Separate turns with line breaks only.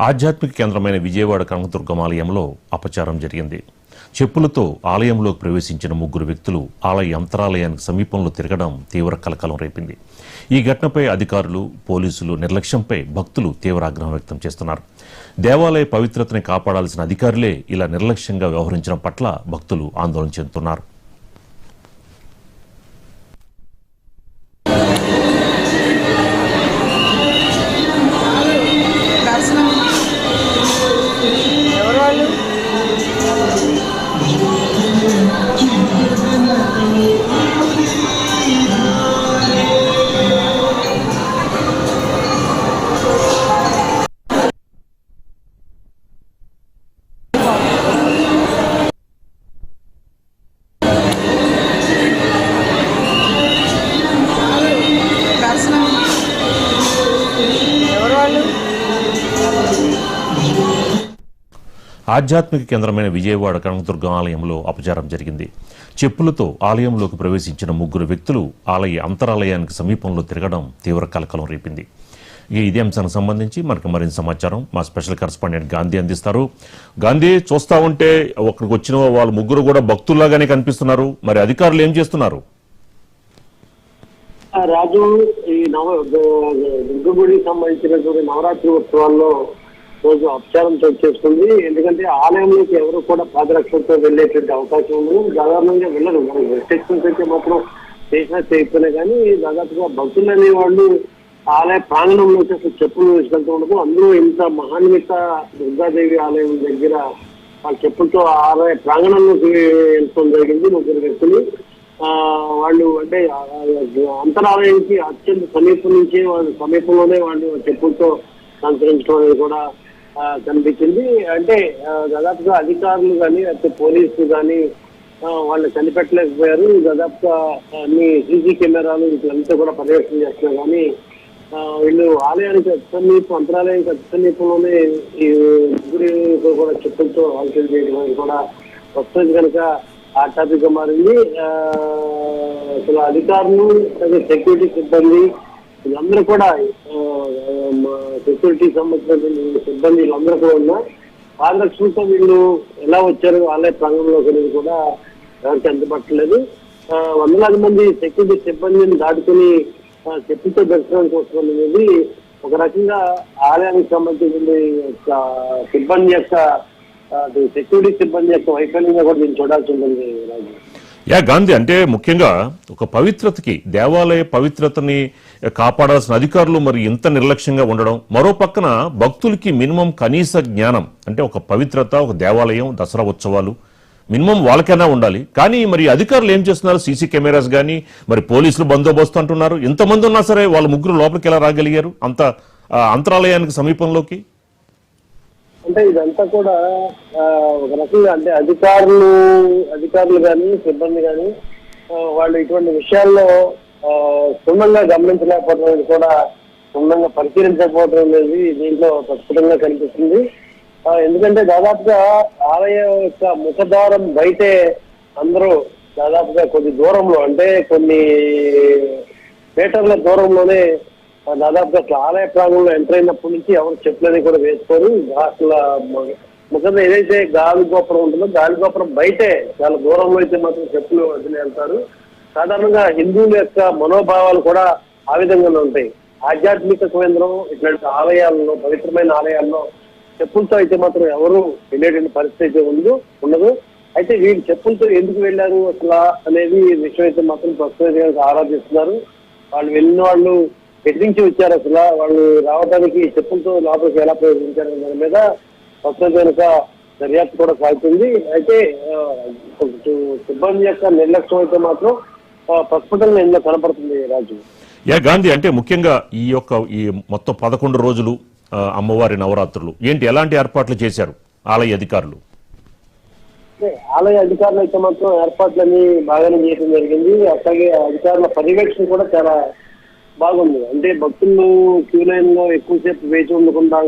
ఆధ్యాత్మిక కేంద్రమైన విజయవాడ కనకదుర్గం ఆలయంలో అపచారం జరిగింది. చెప్పులతో ఆలయంలోకి ప్రవేశించిన ముగ్గురు వ్యక్తులు ఆలయ అంతరాలయానికి సమీపంలో తిరగడం తీవ్ర కలకలం రేపింది. ఈ ఘటనపై అధికారులు, పోలీసులు నిర్లక్ష్యంపై భక్తులు తీవ్ర ఆగ్రహం వ్యక్తం చేస్తున్నారు. దేవాలయ పవిత్రతని కాపాడాల్సిన అధికారులే ఇలా నిర్లక్ష్యంగా వ్యవహరించడం పట్ల భక్తులు ఆందోళన చెందుతున్నారు. ఆధ్యాత్మిక కేంద్రమైన విజయవాడ కనకదుర్గం ఆలయంలో అపచారం జరిగింది. చెప్పులతో ఆలయంలోకి ప్రవేశించిన ముగ్గురు వ్యక్తులు ఆలయ అంతరాలయానికి సమీపంలో తిరగడం తీవ్ర కలకలం రేపింది. ఇదే అంశానికి సంబంధించి మనకు మరింత సమాచారం మా స్పెషల్ కరెస్పాండెంట్ గాంధీ అందిస్తారు. గాంధీ, చూస్తా ఉంటే అక్కడికి వచ్చిన వాళ్ళు ముగ్గురు కూడా భక్తుల్లాగానే కనిపిస్తున్నారు. మరి అధికారులు ఏం చేస్తున్నారు?
రాజు, ఈ దుర్గగుడికి సంబంధించినటువంటి నవరాత్రి ఉత్సవాల్లో రోజు అపచారం చోటు చేసుకుంది. ఎందుకంటే ఆలయంలోకి ఎవరు కూడా పాదరక్షలతో వెళ్లేటువంటి అవకాశం ఉంది. సాధారణంగా వెళ్ళరు. మనకి రెస్ట్రిక్షన్స్ అయితే మాత్రం చేసినా చేయకపోయినా కానీ దాదాపుగా భక్తులు అనేవాళ్ళు ఆలయ ప్రాంగణంలోకి అసలు చెప్పులు వేసుకెళ్తూ ఉండదు. అందరూ ఇంత మహాన్విత దుర్గాదేవి ఆలయం దగ్గర వాళ్ళ చెప్పులతో ఆలయ ప్రాంగణంలోకి వెళ్ళడం జరిగింది. ముగ్గురు వ్యక్తులు వాళ్ళు అంటే అంతరాలయానికి అత్యంత సమీపం నుంచి వాళ్ళ సమీపంలోనే వాళ్ళు చెప్పులతో సంచరించడం అనేది కూడా కనిపించింది. అంటే దాదాపుగా అధికారులు కానీ లేకపోతే పోలీసులు కానీ వాళ్ళు కనిపెట్టలేకపోయారు. దాదాపుగా అన్ని సీసీ కెమెరాలు వీటిలంతా కూడా పర్యవేక్షణ చేస్తున్నారు. కానీ వీళ్ళు ఆలయానికి అంతరాలయానికి సమీపంలోనే ఈ ముగ్గురు కూడా చెప్పులతో ఆలోచన చేయడం అనేది కూడా వస్తుంది కనుక ఆ టాపిక్ గా మారింది. అసలు అధికారులు, సెక్యూరిటీ సిబ్బంది వీళ్ళందరూ కూడా సెక్యూరిటీ సంబంధించిన సిబ్బంది వీళ్ళందరూ కూడా ఉన్నా పాదరక్షలతో వీళ్ళు ఎలా వచ్చారు ఆలయ ప్రాంగణంలోకి అనేది కూడా ఎవరికి అందుబాటులేదు. వందలాది మంది సెక్యూరిటీ సిబ్బందిని దాటుకుని చెప్పులతో దర్శనానికి వస్తుంది అనేది ఒక రకంగా ఆలయానికి సంబంధించిన సిబ్బంది యొక్క సెక్యూరిటీ సిబ్బంది యొక్క వైఫల్యంగా కూడా నేను చూడాల్సి ఉంటుంది. రాజు,
గాంధీ, అంటే ముఖ్యంగా ఒక పవిత్రతకి, దేవాలయ పవిత్రతని కాపాడాల్సిన అధికారులు మరి ఇంత నిర్లక్ష్యంగా ఉండడం, మరో పక్కన భక్తులకి మినిమం కనీస జ్ఞానం అంటే ఒక పవిత్రత, ఒక దేవాలయం, దసరా ఉత్సవాలు మినిమం వాళ్ళకైనా ఉండాలి. కానీ మరి అధికారులు ఏం చేస్తున్నారు? సీసీ కెమెరాస్ కానీ మరి పోలీసులు బందోబస్తు అంటున్నారు. ఇంతమంది ఉన్నా సరే వాళ్ళ ముగ్గురు లోపలికి ఎలా రాగలిగారు అంత అంతరాలయానికి సమీపంలోకి?
అంటే ఇదంతా కూడా ఒక రకంగా అంటే అధికారులు కానీ సిబ్బంది కానీ వాళ్ళు ఇటువంటి విషయాల్లో క్షుణ్ణంగా గమనించలేకపోవడం అనేది కూడా క్షుణ్ణంగా పరిశీలించకపోవడం అనేది దీంట్లో ప్రస్ఫుటంగా కనిపిస్తుంది. ఎందుకంటే దాదాపుగా ఆలయం యొక్క ముఖద్వారం బయటే అందరూ దాదాపుగా కొద్ది దూరంలో అంటే కొన్ని మీటర్ల దూరంలోనే దాదాపుగా అసలు ఆలయ ప్రాంగంలో ఎంటర్ అయినప్పటి నుంచి ఎవరు చెప్పులని కూడా వేసుకోరు. అసలు ముఖ్యంగా ఏదైతే గాలి గోపురం ఉంటుందో గాలి గోపురం బయటే చాలా దూరంలో అయితే మాత్రం చెప్పులు వదిలి వెళ్తారు. సాధారణంగా హిందువుల యొక్క మనోభావాలు కూడా ఆ విధంగానే ఉంటాయి. ఆధ్యాత్మిక కేంద్రం ఇట్లాంటి ఆలయాల్లో, పవిత్రమైన ఆలయాల్లో చెప్పులతో అయితే మాత్రం ఎవరు వెళ్ళేటువంటి పరిస్థితి అయితే ఉండదు. అయితే వీళ్ళు చెప్పులతో ఎందుకు వెళ్ళారు అసలు అనేది విషయం అయితే మాత్రం ప్రస్తుతం ఆరాధిస్తున్నారు. వాళ్ళు వెళ్ళిన వాళ్ళు ఎదిరించి వచ్చారు. అసలు వాళ్ళు రావడానికి చెప్పులతో లోపలికి ఎలా ప్రవేశించారు దాని మీద ప్రస్తుతం కనుక దర్యాప్తు కూడా సాగుతుంది. అయితే సిబ్బంది యొక్క నిర్లక్ష్యం అయితే మాత్రం ప్రస్ఫుటంగా ఇందులో కనపడుతుంది. రాజు,
గాంధీ, అంటే ముఖ్యంగా ఈ మొత్తం 11 రోజులు అమ్మవారి నవరాత్రులు ఏంటి, ఎలాంటి ఏర్పాట్లు చేశారు ఆలయ అధికారులు?
ఆలయ అధికారులు అయితే మాత్రం ఏర్పాట్లన్నీ బాగానే చేయడం జరిగింది. అట్లాగే అధికారుల పర్యవేక్షణ కూడా చాలా బాగుంది. అంటే భక్తులు క్యూ లైన్ లో ఎక్కువసేపు వేచి ఉండకుండా